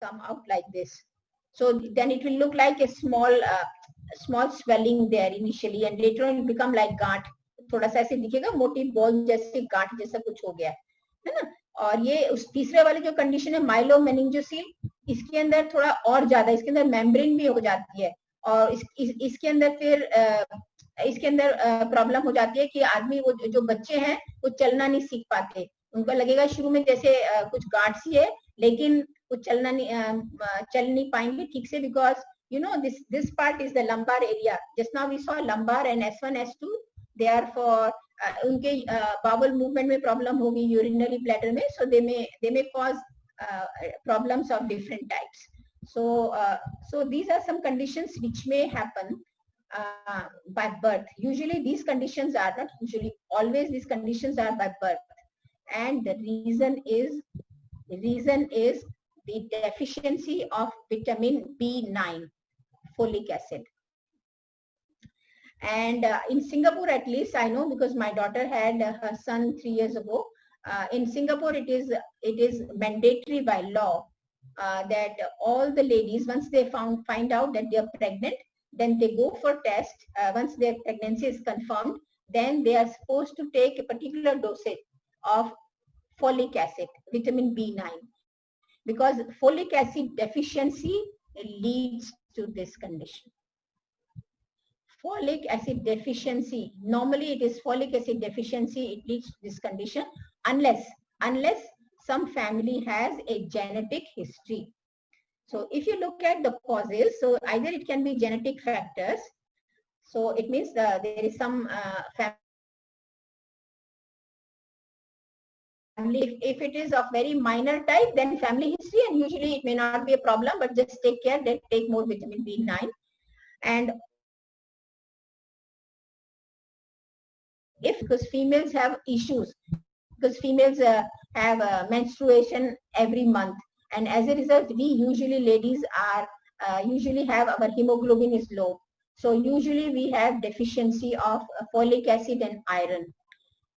come out like this. So then it will look like a small swelling there initially, and later on it become like गांठ, थोड़ा सा ऐसे दिखेगा, मोटी ball जैसे गांठ जैसा कुछ हो गया है ना. और ये उस तीसरे वाले जो कंडीशन है माइलोमेनिंजियोसील, इसके अंदर थोड़ा और ज्यादा, इसके अंदर मेम्ब्रेन भी हो जाती है, और इसके अंदर फिर इसके अंदर प्रॉब्लम हो जाती है कि आदमी, वो जो बच्चे हैं वो चलना नहीं सीख पाते. उनको लगेगा शुरू में जैसे कुछ गांठ सी है, लेकिन वो चल नहीं पाएंगे ठीक से, because you know this part is the lumbar area. Just now we saw lumbar and S1 S2, they are for unke bowel movement mein problem hogi, urinary bladder mein, so they may cause problems of different types. So these are some conditions which may happen by birth. Usually these conditions are not usually, always these conditions are by birth, and the reason is the deficiency of vitamin B9, folic acid. And in Singapore, at least I know, because my daughter had her son 3 years ago. In Singapore, it is mandatory by law that all the ladies, once they find out that they are pregnant, then they go for test. Once their pregnancy is confirmed, then they are supposed to take a particular dosage of folic acid, vitamin B9, because folic acid deficiency leads to this condition. Folic acid deficiency, normally it is folic acid deficiency, it leads to this condition, unless some family has a genetic history. So if you look at the causes, so either it can be genetic factors, so it means there is some family, if it is of very minor type, then family history, and usually it may not be a problem, but just take care that take more vitamin B9. And because females have issues, because females have menstruation every month, and as a result, we usually ladies are usually have our hemoglobin is low, so usually we have deficiency of folic acid and iron.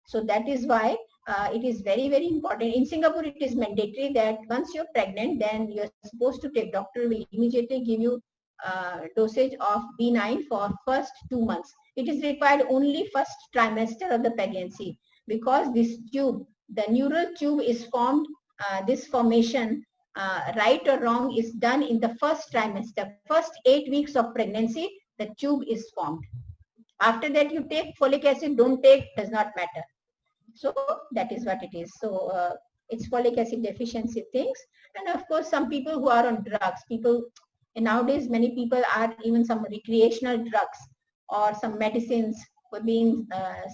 So that is why it is very, very important. In Singapore, it is mandatory that once you're pregnant, then you're supposed to take, doctor will immediately give you dosage of B9 for first 2 months. It is required only first trimester of the pregnancy, because this tube, the neural tube is formed, this formation, right or wrong, is done in the first trimester. First 8 weeks of pregnancy, the tube is formed. After that, you take folic acid, don't take, does not matter. So that is what it is. So it's folic acid deficiency things. And of course, some people who are on drugs, and nowadays many people are even some recreational drugs or some medicines for being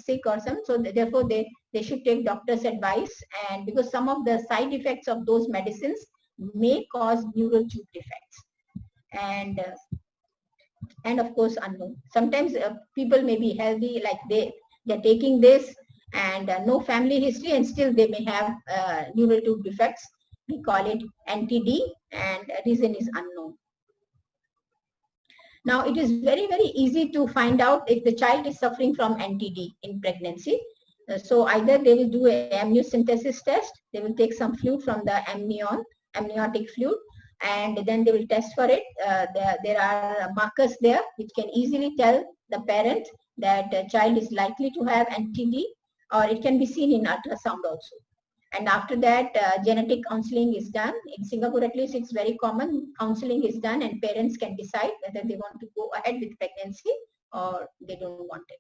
sick or some, so therefore they should take doctor's advice, and because some of the side effects of those medicines may cause neural tube defects, and of course unknown. Sometimes people may be healthy, like they're taking this and no family history, and still they may have neural tube defects. We call it NTD, and reason is unknown. Now, it is very, very easy to find out if the child is suffering from NTD in pregnancy. So either they will do a amniocentesis test, they will take some fluid from the amniotic fluid, and then they will test for it. There are markers there which can easily tell the parent that the child is likely to have NTD, or it can be seen in ultrasound also. And after that, genetic counseling is done. In Singapore, at least, it's very common. Counseling is done, and parents can decide whether they want to go ahead with pregnancy or they don't want it.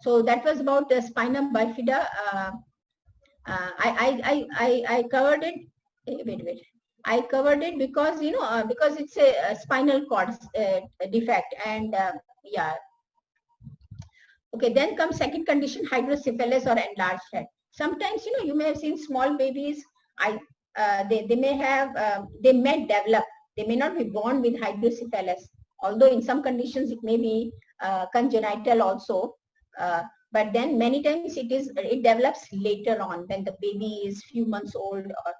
So that was about the spina bifida. I covered it. Wait. I covered it because because it's a spinal cord defect, and yeah. Okay, then comes second condition, hydrocephalus or enlarged head. Sometimes, you may have seen small babies, they may develop, they may not be born with hydrocephalus, although in some conditions it may be congenital also, but then many times it develops later on when the baby is few months old, or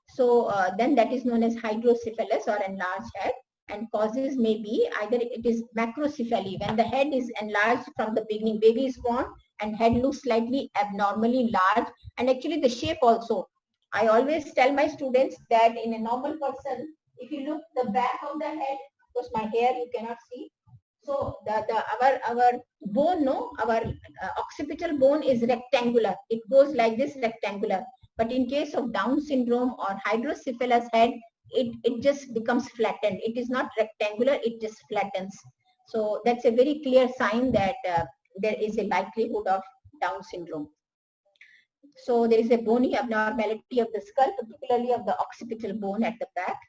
so then that is known as hydrocephalus or enlarged head. And causes may be either it is macrocephaly, when the head is enlarged from the beginning, baby is born and head looks slightly abnormally large, and actually the shape also, I always tell my students that in a normal person, if you look the back of the head, because my hair you cannot see, so our bone, no, our occipital bone is rectangular. It goes like this, rectangular. But in case of Down syndrome or hydrocephalus head, it just becomes flattened. It is not rectangular, it just flattens. So that's a very clear sign that there is a likelihood of Down syndrome. So there is a bony abnormality of the skull, particularly of the occipital bone at the back.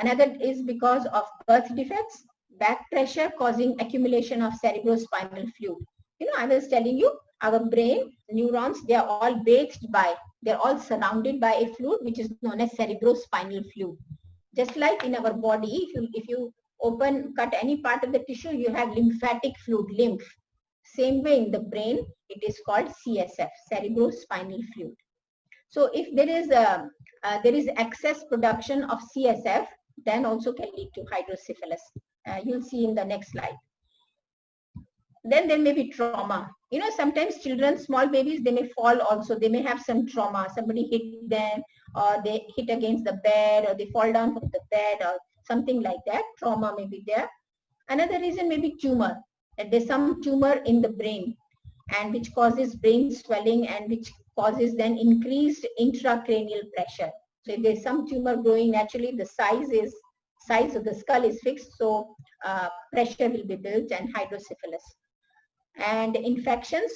Another is because of birth defects, back pressure causing accumulation of cerebrospinal fluid. You know, I was telling you, our brain neurons, they are all bathed by, they're all surrounded by a fluid which is known as cerebrospinal fluid. Just like in our body, if you cut any part of the tissue, you have lymphatic fluid, lymph. Same way in the brain, it is called CSF, cerebrospinal fluid. So if there is excess production of CSF, then also can lead to hydrocephalus. You'll see in the next slide. Then there may be trauma. You know, sometimes children, small babies, they may fall also. They may have some trauma. Somebody hit them, or they hit against the bed, or they fall down from the bed, or something like that. Trauma may be there. Another reason may be tumor. That there's some tumor in the brain, and which causes brain swelling, and which causes then increased intracranial pressure. So if there's some tumor growing, naturally the size of the skull is fixed, so pressure will be built and hydrocephalus. And infections.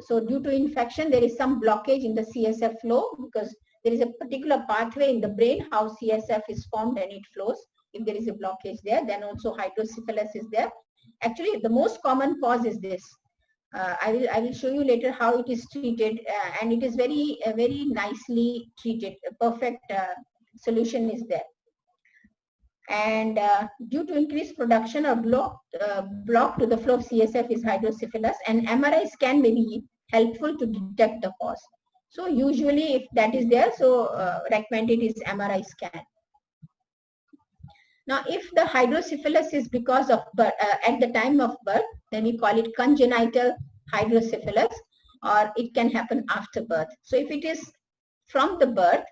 So due to infection, there is some blockage in the CSF flow, because there is a particular pathway in the brain how CSF is formed and it flows. If there is a blockage there, then also hydrocephalus is there. Actually, the most common cause is this. I will show you later how it is treated, and it is very nicely treated. A perfect solution is there. And due to increased production or block to the flow of CSF is hydrocephalus, and MRI scan may be helpful to detect the cause. So usually if that is there, so recommended is MRI scan. Now, if the hydrocephalus is because of at the time of birth, then we call it congenital hydrocephalus, or it can happen after birth. So if it is from the birth,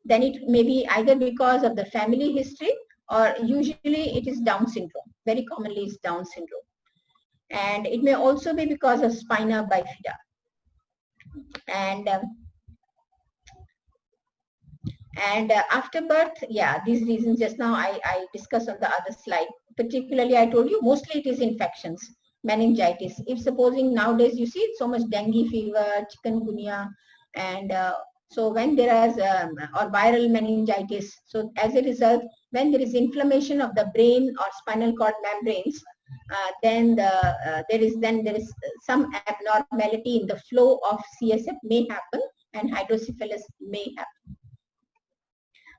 then it may be either because of the family history, or usually it is Down syndrome. Very commonly is Down syndrome. And it may also be because of spina bifida. And after birth, yeah, these reasons just now I discussed on the other slide. Particularly, I told you, mostly it is infections, meningitis. If supposing nowadays you see so much dengue fever, chikungunya, and so when there is or viral meningitis, so as a result, when there is inflammation of the brain or spinal cord membranes, then there is some abnormality in the flow of CSF may happen, and hydrocephalus may happen.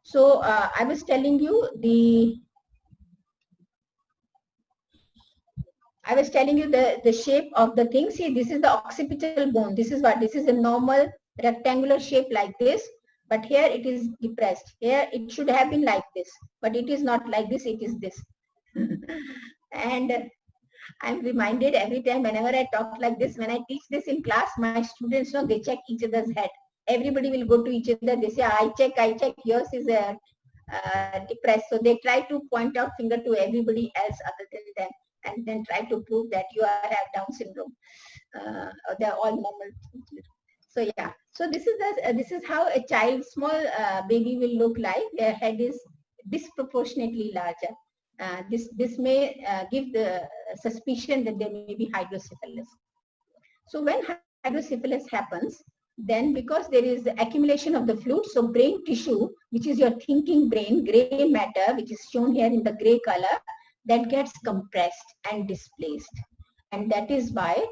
So I was telling you the shape of the thing. See, this is the occipital bone. This is a normal rectangular shape like this, but here it is depressed. Here it should have been like this, but it is not like this, it is this. And I'm reminded every time whenever I talk like this, when I teach this in class, my students know, they check each other's head. Everybody will go to each other. They say, I check, yours is depressed. So they try to point out finger to everybody else other than them, and then try to prove that you have Down syndrome. They're all normal. So yeah, so this is how a child, small baby will look like. Their head is disproportionately larger. This may give the suspicion that there may be hydrocephalus. So when hydrocephalus happens, then because there is the accumulation of the fluid, so brain tissue, which is your thinking brain, gray matter, which is shown here in the gray color, that gets compressed and displaced. And that is why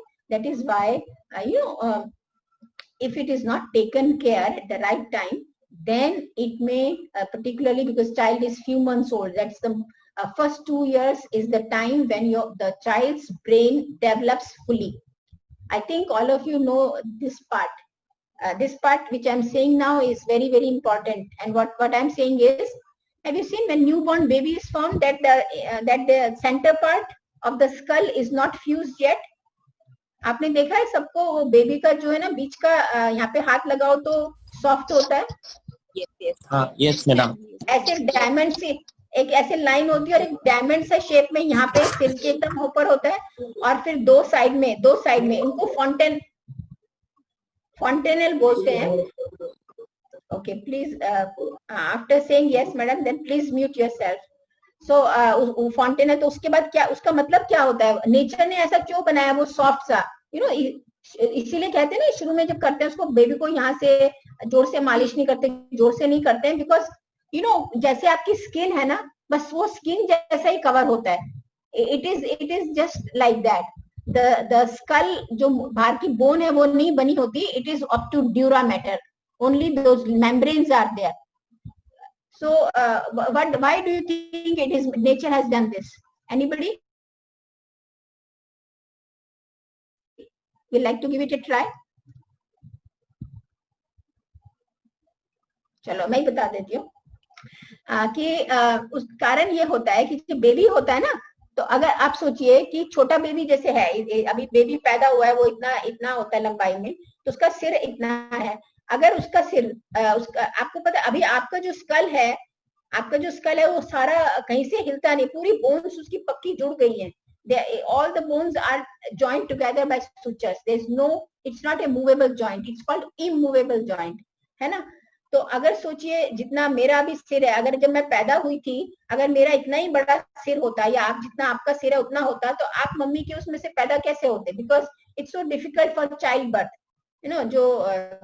if it is not taken care at the right time, then it may, particularly because child is few months old, that's the first 2 years is the time when the child's brain develops fully. I think all of you know this part. This part which I'm saying now is very, very important. And what I'm saying is, have you seen when newborn baby is formed that the center part of the skull is not fused yet? आपने देखा है सबको, वो baby का जो है ना बीच का यहाँ पे हाथ लगाओ तो सॉफ्ट होता है। Yes madam. ऐसे डायमंड से एक ऐसे लाइन होती है और एक डायमंड से शेप में यहाँ पे सिर के एकदम ऊपर होता है, और फिर दो साइड में उनको फॉन्टेनल बोलते हैं। Okay please, after saying yes madam then please mute yourself. So fontanelle है तो उसके बाद क्या, उसका मतलब क्या होता है, नेचर ने ऐसा क्यों बनाया वो सॉफ्ट सा, यू नो, इसीलिए कहते हैं ना शुरू में जब करते हैं उसको बेबी को यहाँ से जोर से मालिश नहीं करते, जोर से नहीं करते हैं, बिकॉज यू नो जैसे आपकी स्किन है ना, बस वो स्किन जैसा ही कवर होता है। It is just like that. The skull जो बाहर की बोन है वो नहीं बनी होती, it is up to dura mater, only those membranes are there. So why do you think it is nature has done this? Anybody will like to give it a try? चलो मैं बता देती हूँ कि उस कारण ये होता है कि जब बेबी होता है ना, तो अगर आप सोचिए कि छोटा बेबी जैसे है, अभी बेबी पैदा हुआ है, वो इतना होता है लंबाई में, तो उसका सिर इतना है। अगर उसका सिर उसका आपको पता है, अभी आपका जो स्कल है वो सारा कहीं से हिलता नहीं, पूरी बोन्स उसकी पक्की जुड़ गई है। all the bones are joined together by sutures. It's not a movable joint, it's called immovable joint, है ना। तो अगर सोचिए जितना मेरा भी सिर है, अगर जब मैं पैदा हुई थी, अगर मेरा इतना ही बड़ा सिर होता या आप जितना आपका सिर है उतना होता, तो आप मम्मी के उसमें से पैदा कैसे होते? Because it's so difficult for child birth, you know. जो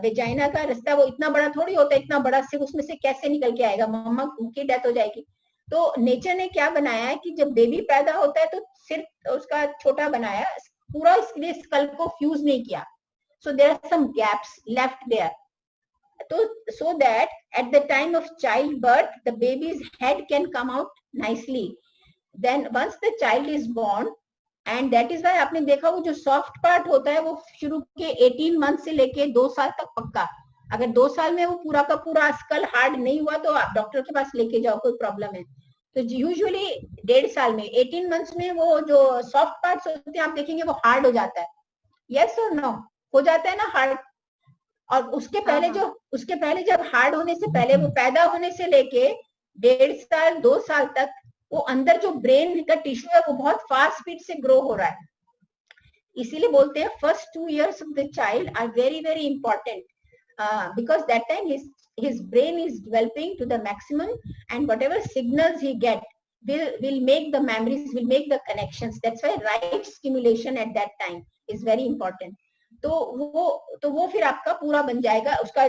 वेजाइना का रास्ता वो इतना बड़ा थोड़ी होता है, इतना बड़ा सिर उसमें से कैसे निकल के आएगा, मम्मा की डेथ हो जाएगी। तो नेचर ने क्या बनाया है कि जब बेबी पैदा होता है तो सिर उसका छोटा बनाया, पूरा इसलिए स्कल को फ्यूज नहीं किया। So there are some gaps left there, तो so that at the time of childbirth the baby's head can come out nicely. Then once the child is born, and that is why आपने देखा वो जो soft part होता है वो शुरू के 18 मंथ से लेके 2 साल तक पक्का। अगर 2 साल में वो पूरा का पूरा स्कल हार्ड नहीं हुआ तो आप डॉक्टर के पास लेके जाओ, कोई प्रॉब्लम है तो यूजुअली 1.5 साल में 18 मंथ्स में वो जो सॉफ्ट पार्ट्स होते हैं आप देखेंगे वो हार्ड हो जाता है। यस और नो? हो जाता है ना हार्ड। और उसके पहले जब हार्ड होने से पहले, वो पैदा होने से लेके 1.5 साल 2 साल तक वो अंदर जो ब्रेन का टिश्यू है वो बहुत फास्ट स्पीड से ग्रो हो रहा है। इसीलिए बोलते हैं first 2 years of the child are very very important, because that time his brain is developing to the maximum, and whatever signals he get will make the memories, will make the connections. That's why right stimulation at that time is very important. तो वो फिर आपका पूरा बन जाएगा, उसका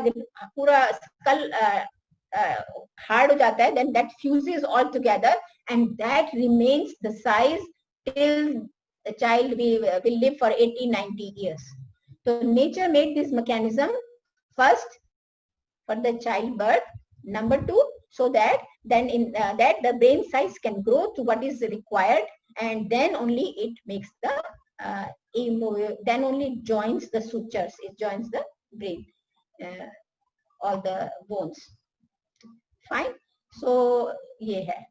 पूरा school hard हो जाता है, then that fuses all together and that remains the size till the child will live for 80-90 years. So nature made this mechanism first for the childbirth, number 2 so that then in that the brain size can grow to what is required, and then only it makes the then only joins the sutures, it joins the brain, all the bones. Fine. So ye hai.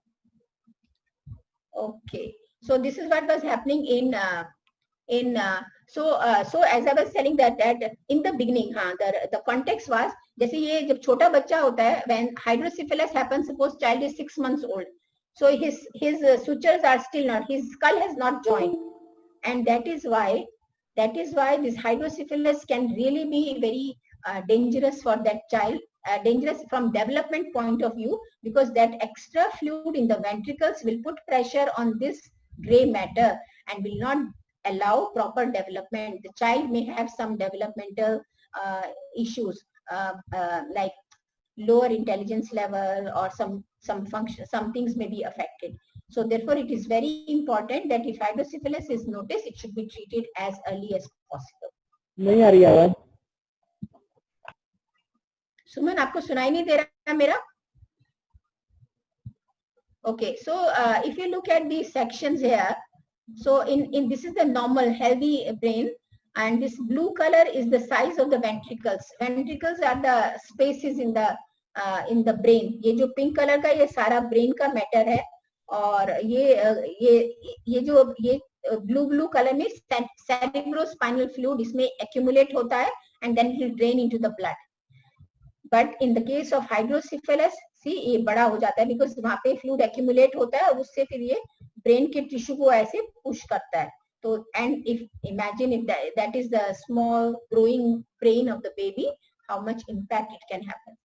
Okay, so this is what was happening so as I was telling that in the beginning, the context was, जैसे ये जब छोटा बच्चा होता है, when hydrocephalus happens, suppose child is 6 months old, so his sutures are still not, his skull has not joined, and that is why this hydrocephalus can really be very dangerous for that child, dangerous from development point of view, because that extra fluid in the ventricles will put pressure on this gray matter and will not allow proper development. The child may have some developmental issues, like lower intelligence level, or some function, some things may be affected. So therefore it is very important that if hydrocephalus is noticed, it should be treated as early as possible. नहीं आ रही आवाज। सुमन, आपको सुनाई नहीं दे रहा है मेरा? Okay, so if you look at these sections here, so in this is the normal healthy brain, and this blue color is the size of the ventricles. Ventricles are the spaces in the brain. ये जो pink color का ये सारा brain का matter है, और ये जो ये blue color में cerebrospinal fluid इसमें accumulate होता है and then it will drain into the blood. But in the case of hydrocephalus, see ये बड़ा हो जाता है because वहाँ पे fluid accumulate होता है और उससे फिर ये brain के tissue को ऐसे push करता है. So and if imagine if that is the small growing brain of the baby, how much impact it can happen.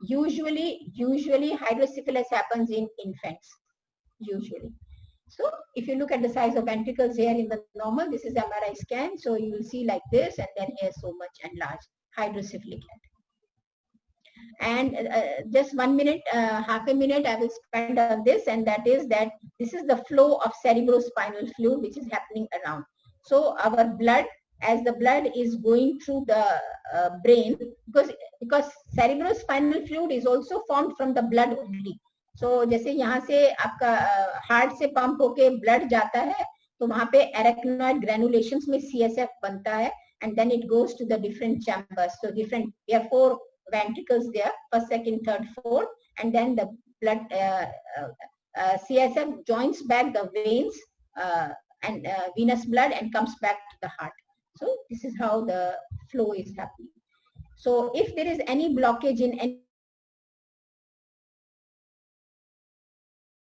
Usually hydrocephalus happens in infants. Usually. So if you look at the size of ventricles here in the normal, this is MRI scan. So you will see like this, and then here so much enlarged hydrocephalic head. And just 1 minute, half a minute, I will spend on this, and that is that this is the flow of cerebrospinal fluid which is happening around. So our blood, as the blood is going through the brain, because cerebrospinal fluid is also formed from the blood only. So जैसे यहाँ से आपका heart से pump होके blood जाता है, तो वहाँ पे arachnoid granulations में CSF बनता है, and then it goes to the different chambers. So different, there are 4 ventricles there, first, second, third, fourth, and then the blood CSF joins back the veins and venous blood and comes back to the heart. So this is how the flow is happening. So if there is any blockage in any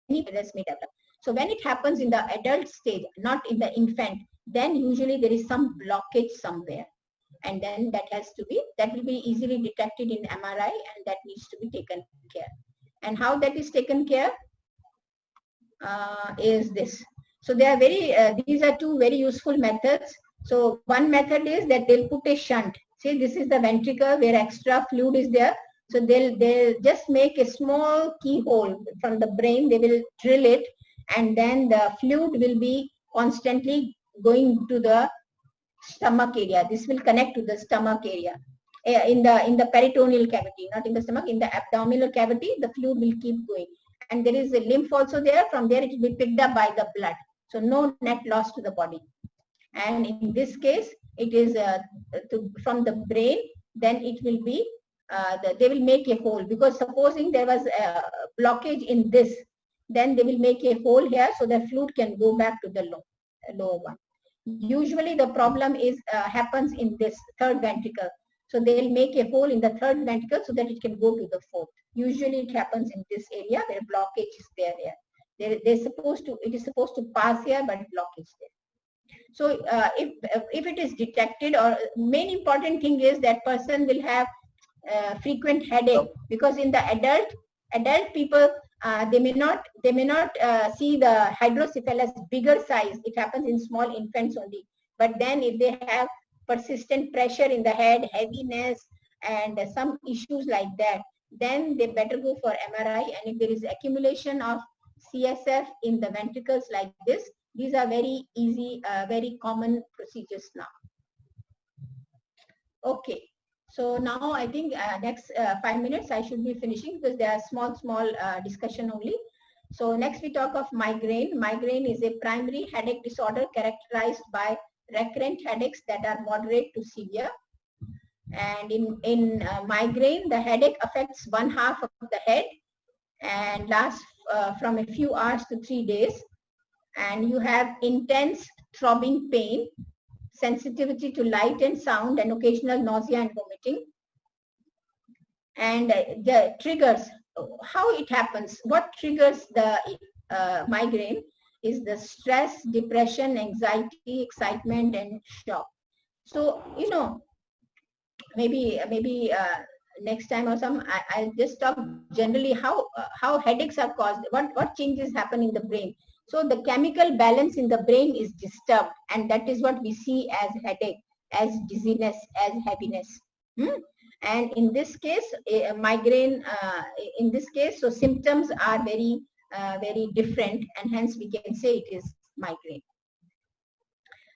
virus may develop. So when it happens in the adult stage, not in the infant, then usually there is some blockage somewhere. And then that will be easily detected in MRI, and that needs to be taken care. And how that is taken care is this. So they are these are 2 very useful methods. So one method is that they'll put a shunt. See, this is the ventricle where extra fluid is there. So they'll just make a small keyhole from the brain. They will drill it, and then the fluid will be constantly going to the stomach area. This will connect to the stomach area in the peritoneal cavity, not in the stomach. In the abdominal cavity, the fluid will keep going, and there is a lymph also there. From there, it will be picked up by the blood. So no net loss to the body. And in this case, it is from the brain. Then it will be they will make a hole, because supposing there was a blockage in this, then they will make a hole here so the fluid can go back to the lower one. Usually the problem is happens in this 3rd ventricle. So they will make a hole in the 3rd ventricle so that it can go to the 4th. Usually it happens in this area where blockage is there. It is supposed to pass here, but blockage there. So if it is detected, or main important thing is that person will have frequent headache, because in the adult people they may not see the hydrocephalus bigger size. It happens in small infants only. But then if they have persistent pressure in the head, heaviness, and some issues like that, then they better go for MRI. And if there is accumulation of CSF in the ventricles like this, these are very easy, very common procedures now. Okay. So now I think next 5 minutes I should be finishing, because there are small discussion only. So next we talk of migraine. Migraine is a primary headache disorder characterized by recurrent headaches that are moderate to severe. And in migraine, the headache affects 1/2 of the head and lasts from a few hours to 3 days. And you have intense throbbing pain, sensitivity to light and sound, and occasional nausea and vomiting. And the triggers, how it happens, what triggers the migraine is the stress, depression, anxiety, excitement, and shock. So, maybe next time or some, I'll just talk generally how headaches are caused, what changes happen in the brain. So the chemical balance in the brain is disturbed, and that is what we see as headache, as dizziness, as heaviness. And in this case, migraine, in this case, so symptoms are very, very different, and hence we can say it is migraine.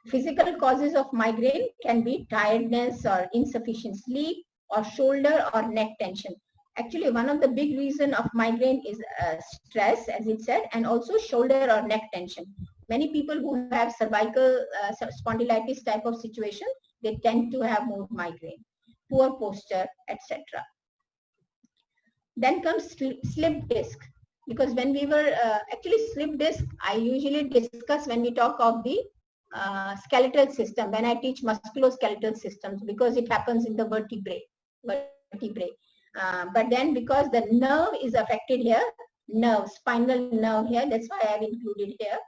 Physical causes of migraine can be tiredness or insufficient sleep or shoulder or neck tension. Actually, one of the big reasons of migraine is stress, as it said, and also shoulder or neck tension. Many people who have cervical spondylitis type of situation, they tend to have more migraine, poor posture, etc. Then comes slip disc. because when we were actually slip disc, I usually discuss when we talk of the skeletal system, when I teach musculoskeletal systems, because it happens in the vertebrae. But then because the nerve is affected here, spinal nerve here, that's why I have included here.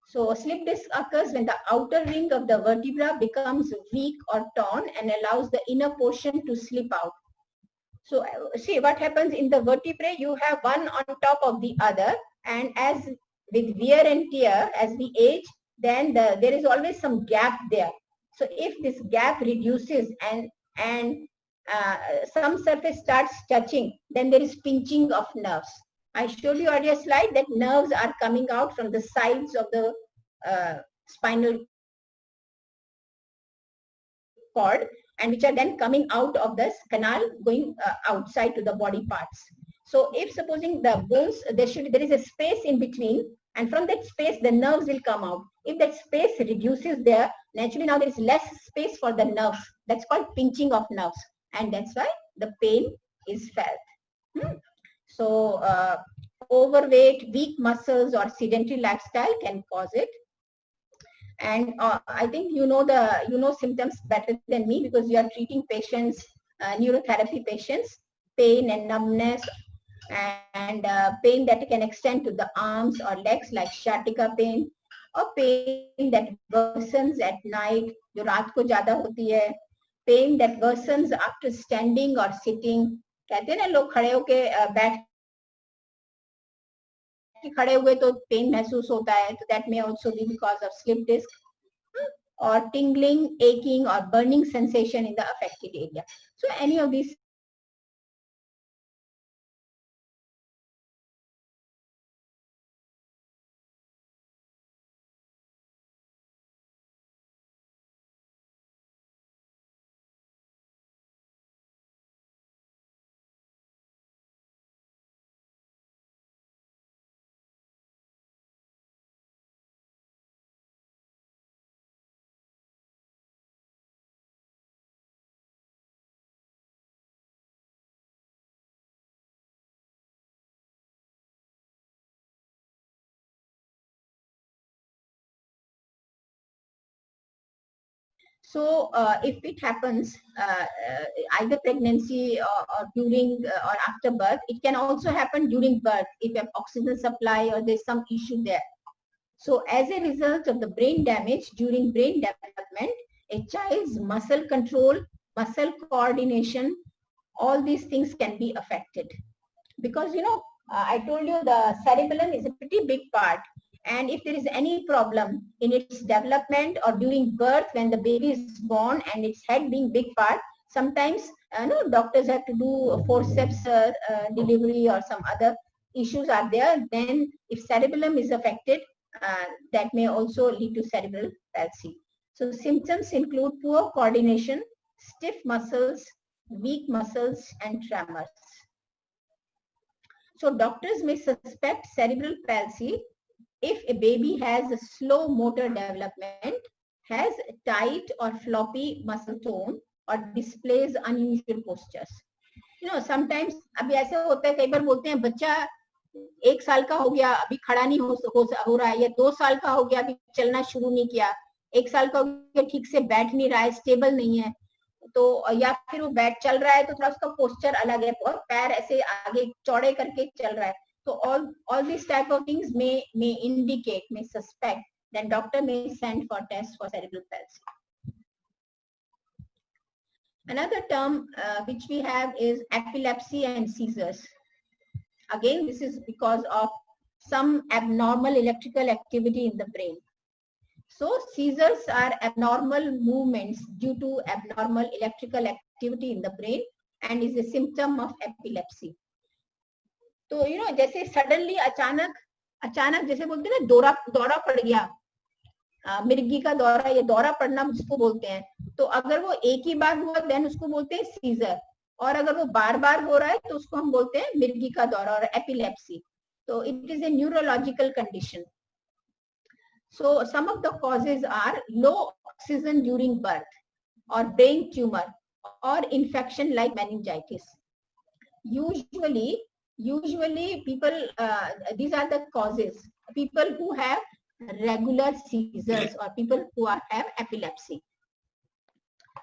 So slip disc occurs when the outer ring of the vertebra becomes weak or torn and allows the inner portion to slip out. So see what happens in the vertebrae, you have one on top of the other, and as with wear and tear, as we age, then there is always some gap there. So if this gap reduces and some surface starts touching, then there is pinching of nerves. I showed you earlier slide that nerves are coming out from the sides of the spinal cord, and which are then coming out of this canal, going outside to the body parts. So if supposing the bones, there is a space in between, and from that space the nerves will come out. If that space reduces there, naturally now there is less space for the nerves. That's called pinching of nerves, and that's why the pain is felt. So overweight, weak muscles, or sedentary lifestyle can cause it. And I think you know symptoms better than me, because you are treating patients, neurotherapy patients, pain and numbness, and pain that can extend to the arms or legs, like sciatica pain, or pain that worsens at night, जो रात को ज़्यादा होती है, pain that worsens after standing or sitting. कहते हैं ना लोग खड़े होके बैठ खड़े हुए तो पेन महसूस होता है, तो that may also be because of slip disc, or tingling, aching, or burning sensation in the affected area. So any of these So if it happens either pregnancy or during or after birth, it can also happen during birth if you have oxygen supply or there's some issue there. So as a result of the brain damage during brain development, a child's muscle control, muscle coordination, all these things can be affected. Because I told you the cerebellum is a pretty big part. And if there is any problem in its development or during birth, when the baby is born and its head being big part, sometimes doctors have to do a forceps delivery or some other issues are there. Then if cerebellum is affected, that may also lead to cerebral palsy. So symptoms include poor coordination, stiff muscles, weak muscles, and tremors. So doctors may suspect cerebral palsy if a baby has a slow motor development, has tight or floppy muscle tone, or displays unusual postures. Sometimes अभी ऐसे होता है, कई बार बोलते हैं बच्चा 1 साल का हो गया, अभी खड़ा नहीं हो रहा है, या 2 साल का हो गया, अभी चलना शुरू नहीं किया, 1 साल का हो गया, ठीक से बैठ नहीं रहा है, स्टेबल नहीं है, तो या फिर वो बैठ चल रहा है तो थोड़ा उसका पोस्चर अलग है और पैर ऐसे आगे चौड़े करके चल रहा है. So all these type of things may indicate, may suspect, then doctor may send for tests for cerebral palsy. Another term which we have is epilepsy and seizures. Again, this is because of some abnormal electrical activity in the brain. So seizures are abnormal movements due to abnormal electrical activity in the brain and is a symptom of epilepsy. तो जैसे suddenly अचानक जैसे बोलते हैं ना, दौरा पड़ गया, मिर्गी का दौरा, ये दौरा पड़ना जिसको बोलते हैं, तो अगर वो एक ही बार हुआ देन उसको बोलते हैं सीजर, और अगर वो बार बार हो रहा है तो उसको हम बोलते हैं मिर्गी का दौरा और एपिलेप्सी. तो it is a neurological condition. So some of the causes are low oxygen during birth, or brain tumor, or infection like meningitis. Usually usually people, these are the causes. People who have regular seizures or people who have epilepsy.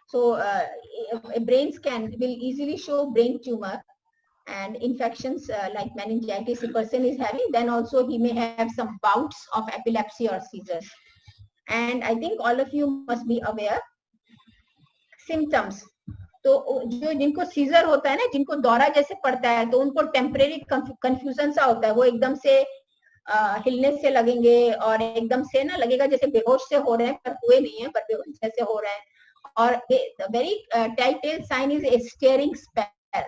So a brain scan will easily show brain tumor and infections like meningitis a person is having, then also he may have some bouts of epilepsy or seizures. And I think all of you must be aware symptoms. तो जो जिनको scissor होता है ना, जिनको दौरा जैसे पड़ता है, तो उनको टेम्परेरी कंफ्यूजन सा होता है, वो एकदम से हिलने से लगेंगे और एकदम से ना लगेगा जैसे बेहोश से हो रहे हैं, पर हुए नहीं है, पर बेहोश जैसे हो रहे हैं. और very title sign is a staring spell,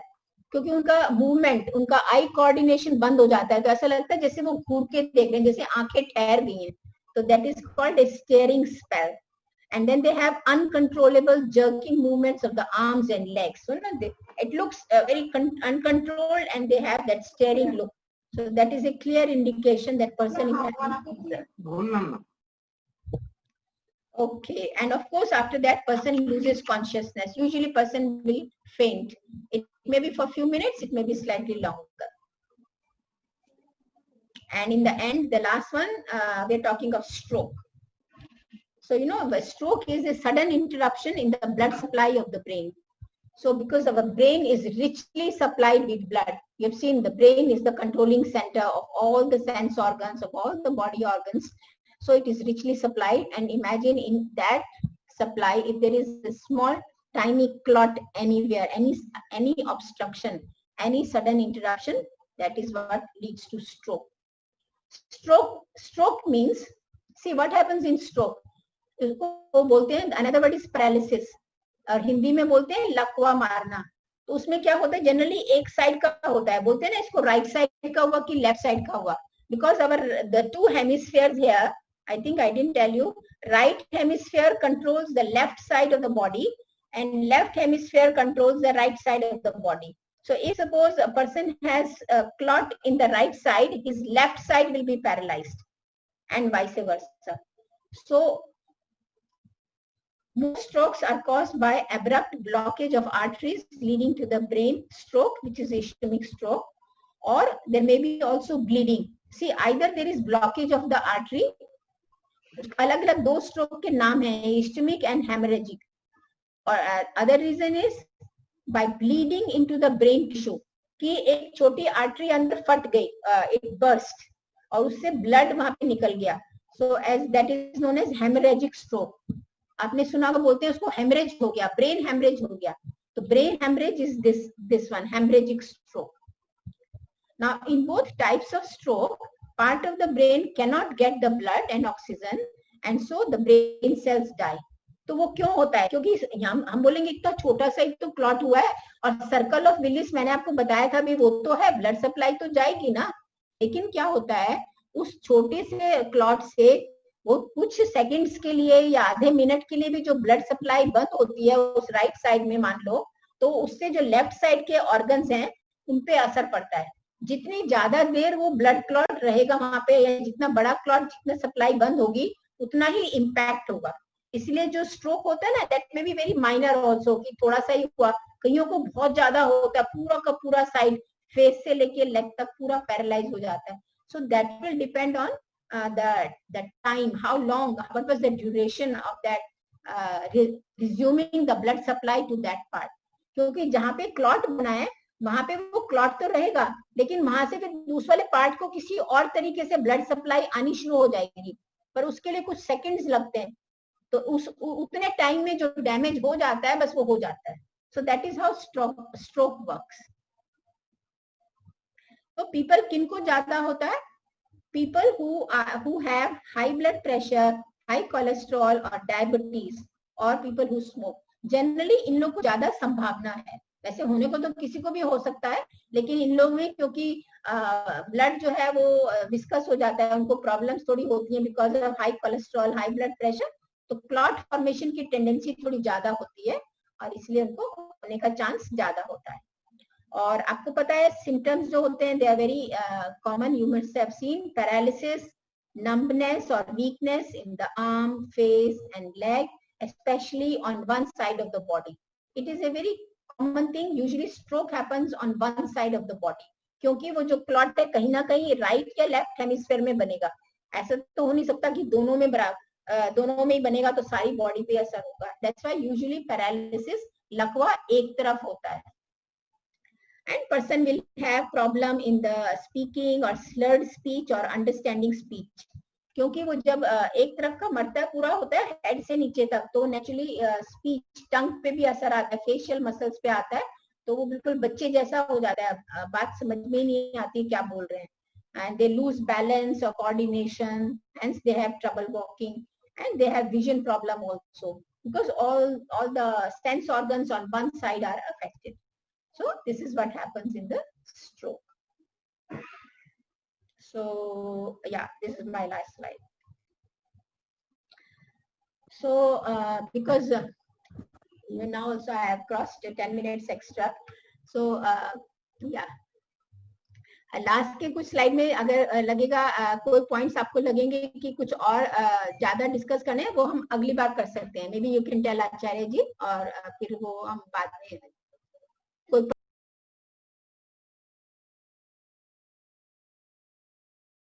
क्योंकि उनका मूवमेंट, उनका आई कोऑर्डिनेशन बंद हो जाता है, तो ऐसा लगता है जैसे वो घूर के देख रहे हैं, जैसे आंखें ठहर गई हैं. तो that is called a staring spell. And then they have uncontrollable jerking movements of the arms and legs. So it looks very uncontrolled, and they have that staring look. So that is a clear indication that person is having seizure. Okay, and of course after that person loses consciousness. Usually person will faint. It may be for a few minutes, it may be slightly longer. And in the end, the last one, we're talking of stroke. So, you know, a stroke is a sudden interruption in the blood supply of the brain. So, because our brain is richly supplied with blood, you have seen the brain is the controlling center of all the sense organs, of all the body organs. So, it is richly supplied. And imagine in that supply, if there is a small, tiny clot anywhere, any obstruction, any sudden interruption, that is what leads to stroke. Stroke means, see what happens in stroke. इसको बोलते हैं, another word is paralysis, और हिंदी में बोलते हैं लकवा मारना. तो उसमें क्या होता है, जनरली एक साइड का होता है, बोलते हैं ना इसको राइट साइड का हुआ कि लेफ्ट साइड का हुआ, because our the two hemispheres here, I think I didn't tell you, right hemisphere controls the left side of the body and left hemisphere controls the right side of the body. So if suppose a person has a clot in the right side, his left side will be paralyzed and vice versa. So most strokes are caused by abrupt blockage of arteries leading to the brain stroke, which is ischemic stroke, or there may be also bleeding. See, either there is blockage of the artery, अलग-अलग दो stroke के नाम हैं, ischemic and hemorrhagic, or other reason is by bleeding into the brain tissue, कि एक छोटी artery अंदर फट गई, it burst, और उससे blood वहाँ पे निकल गया. So as that is known as hemorrhagic stroke. आपने सुना होगा, बोलते हैं उसको हेमरेज हो गया, ब्रेन हेमरेज हो गया. तो brain haemorrhage is this one, hemorrhagic stroke. Now in both types of stroke, part of the brain cannot get the blood and oxygen, and so the brain cells die. तो वो क्यों होता है, क्योंकि हम बोलेंगे इतना छोटा सा एक तो क्लॉट हुआ है, और सर्कल ऑफ विलिस मैंने आपको बताया था भी, वो तो है, ब्लड सप्लाई तो जाएगी ना, लेकिन क्या होता है उस छोटे से क्लॉट से वो कुछ सेकंड्स के लिए या आधे मिनट के लिए भी जो ब्लड सप्लाई बंद होती है उस राइट साइड में मान लो, तो उससे जो लेफ्ट साइड के ऑर्गन्स हैं उन पे असर पड़ता है. जितनी ज्यादा देर वो ब्लड क्लॉट रहेगा वहां पे, या जितना बड़ा क्लॉट, जितना सप्लाई बंद होगी, उतना ही इम्पैक्ट होगा. इसलिए जो स्ट्रोक होता है ना, दैट में बी वेरी माइनर ऑल्सो, कि थोड़ा सा ही हुआ, कईयों को बहुत ज्यादा होता है, पूरा का पूरा साइड फेस से लेके लेग तक पूरा पैरालाइज हो जाता है. So that will depend on the time, how long, what was the duration of that resuming the blood supply to that part. क्योंकि जहाँ पे क्लॉट बना है वहां पे वो क्लॉट तो रहेगा, लेकिन वहां से फिर दूसरे वाले पार्ट को किसी और तरीके से ब्लड सप्लाई आनी शुरू हो जाएगी, पर उसके लिए कुछ सेकंड्स लगते हैं. तो उतने टाइम में जो डैमेज हो जाता है बस वो हो जाता है. So that is how stroke works. तो पीपल किनको ज्यादा होता है, people who have high blood pressure, high cholesterol or diabetes, or people who smoke. Generally इन लोग को ज्यादा संभावना है, वैसे होने को तो किसी को भी हो सकता है, लेकिन इन लोग में क्योंकि ब्लड जो है वो विस्कस हो जाता है, उनको प्रॉब्लम्स थोड़ी होती हैं because of high cholesterol, high blood pressure, तो क्लॉट फॉर्मेशन की टेंडेंसी थोड़ी ज्यादा होती है और इसलिए उनको होने का चांस ज्यादा होता है. और आपको पता है सिम्टम्स जो होते हैं, they are very common. You must have seen paralysis, numbness or weakness in the arm, face and leg, especially on one side of the body. It is a very common thing. Usually stroke happens on one side of the body, क्योंकि वो जो clot है कहीं ना कहीं right या left hemisphere में बनेगा। ऐसा तो हो नहीं सकता कि दोनों में दोनों में ही बनेगा तो सारी बॉडी पे असर होगा। दैट्स व्हाई यूजुअली पैरालिसिस लकवा एक तरफ होता है। And person will have problem in the speaking or slurred speech or understanding speech, क्योंकि वो जब एक तरफ का मरता पूरा होता है हेड से नीचे तक, तो नेचुरली स्पीच टंग पे भी असर आता है, फेशियल मसल्स पे आता है, तो वो बिल्कुल बच्चे जैसा हो जाता है, बात समझ में ही नहीं आती क्या बोल रहे हैं। And they lose balance or coordination, hence they have trouble walking, and they have vision problem also, because all the sense organs on one side are affected. So this is what happens in the stroke. So yeah, this is my last slide. So because now also I have crossed 10 minutes extra. So yeah, last के कुछ slide में अगर लगेगा कोई points आपको लगेंगे कि कुछ और ज्यादा डिस्कस करने हैं, वो हम अगली बार कर सकते हैं। Maybe you can tell Acharya ji, और फिर वो हम बाद में कोई